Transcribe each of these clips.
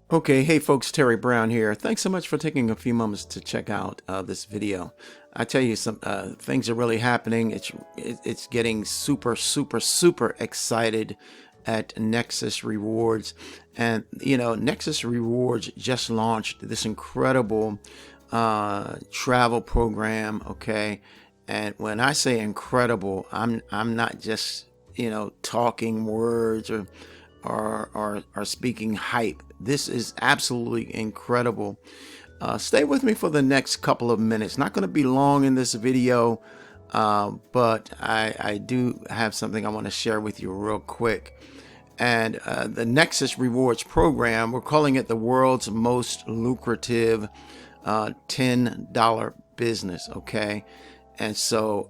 Okay, hey folks, Terry Brown here. Thanks so much for taking a few moments to check out this video. I tell you, some things are really happening. It's getting super excited at Nexus Rewards, and Nexus Rewards just launched this incredible travel program. Okay, and when I say incredible, I'm not just talking words or speaking hype. This is absolutely incredible. Stay with me for the next couple of minutes. Not going to be long in this video, but I do have something I want to share with you real quick. And the Nexus Rewards program, we're calling it the world's most lucrative $10 business. Okay. And so,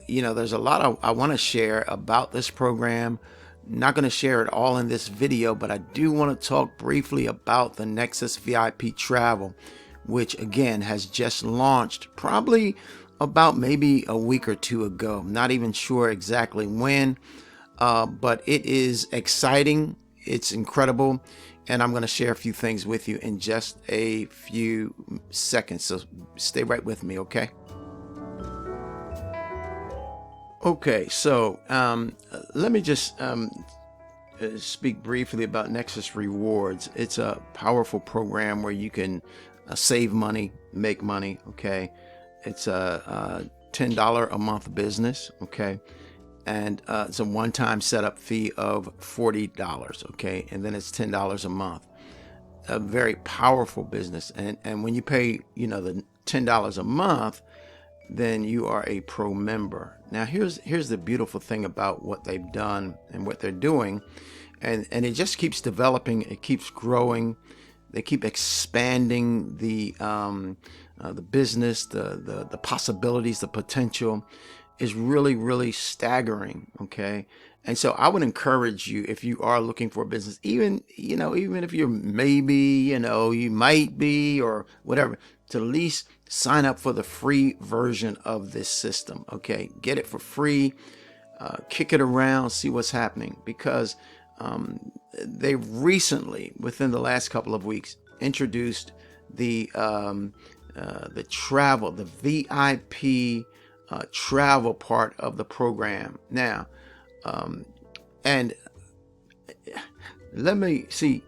there's a lot I want to share about this program. Not going to share it all in this video, but I do want to talk briefly about the Nexus VIP Travel, which again has just launched probably about maybe a week or two ago. Not even sure exactly when, but it is exciting. It's incredible. And I'm going to share a few things with you in just a few seconds. So stay right with me, okay? Okay, so let me just speak briefly about Nexus Rewards. It's a powerful program where you can save money, make money. Okay, it's a $10 a month business. Okay, and it's a one-time setup fee of $40. Okay, and then it's $10 a month. A very powerful business, and when you pay, the $10 a month, then you are a pro member. Now here's the beautiful thing about what they've done and what they're doing, and it just keeps developing. It keeps growing. They keep expanding the business, the possibilities, the potential is really staggering. Okay, and so I would encourage you, if you are looking for a business, even if you're maybe you might be or whatever, to at least sign up for the free version of this system. Okay, get it for free, kick it around, see what's happening, because they recently, within the last couple of weeks, introduced the travel, the VIP travel part of the program. Now, and let me see.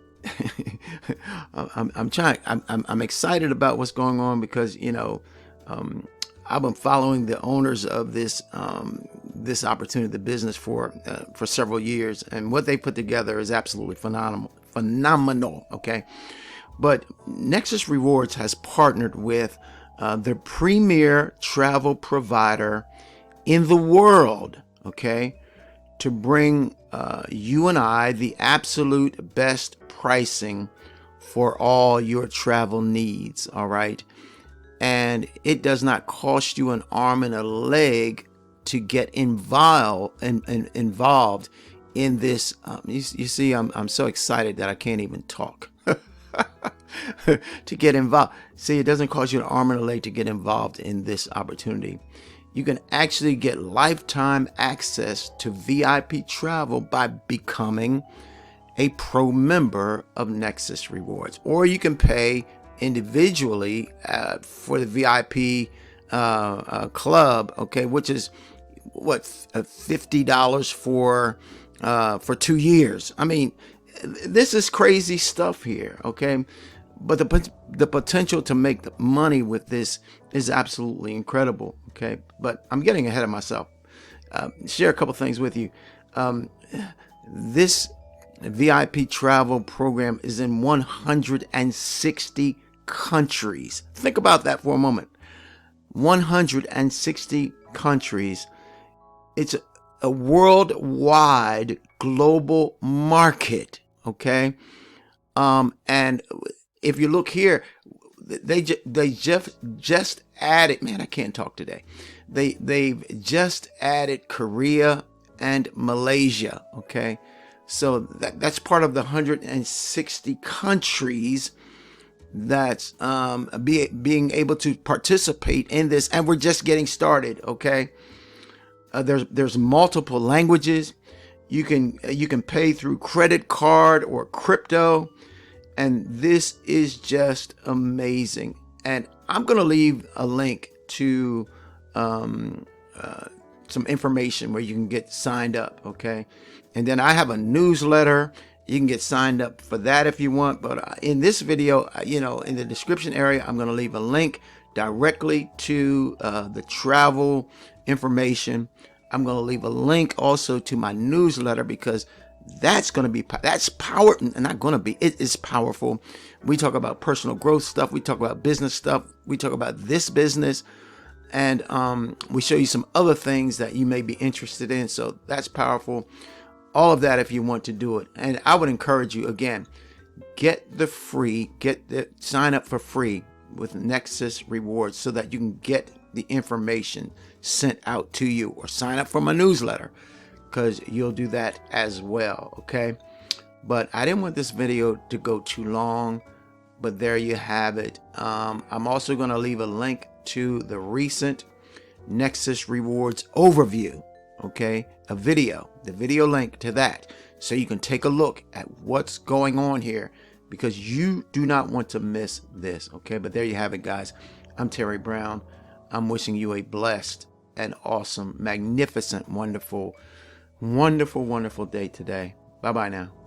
I'm excited about what's going on because I've been following the owners of this opportunity, the business, for several years, and what they put together is absolutely phenomenal. Okay, but Nexus Rewards has partnered with the premier travel provider in the world. Okay, to bring you and I the absolute best pricing for all your travel needs. All right, and it does not cost you an arm and a leg to get involved in this. You see, I'm so excited that I can't even talk. To get involved. See, it doesn't cost you an arm and a leg to get involved in this opportunity. You can actually get lifetime access to VIP travel by becoming a pro member of Nexus Rewards, or you can pay individually for the VIP club. Okay, which is what, $50 for 2 years. I mean, this is crazy stuff here. Okay, but the potential to make the money with this is absolutely incredible. Okay, but I'm getting ahead of myself. Share a couple things with you. This VIP travel program is in 160 countries. Think about that for a moment. 160 countries. It's a worldwide global market. Okay, and if you look here, they just added. Man, I can't talk today. They've just added Korea and Malaysia. Okay, so that's part of the 160 countries that's being able to participate in this, and we're just getting started. Okay, there's multiple languages. You can pay through credit card or crypto. And this is just amazing. And I'm going to leave a link to some information where you can get signed up, okay? And then I have a newsletter. You can get signed up for that if you want. But in this video, in the description area, I'm going to leave a link directly to the travel information. I'm going to leave a link also to my newsletter, because that's power, and not going to be, it is powerful. We talk about personal growth stuff. We talk about business stuff. We talk about this business. And we show you some other things that you may be interested in. So that's powerful. All of that if you want to do it. And I would encourage you, again, sign up for free with Nexus Rewards so that you can get the information sent out to you, or sign up for my newsletter, because you'll do that as well, okay? But I didn't want this video to go too long, but there you have it. I'm also going to leave a link to the recent Nexus Rewards overview, okay? The video link to that, so you can take a look at what's going on here, because you do not want to miss this, okay? But there you have it, guys. I'm Terry Brown. I'm wishing you a blessed and awesome, magnificent, wonderful, wonderful, wonderful day today. Bye-bye now.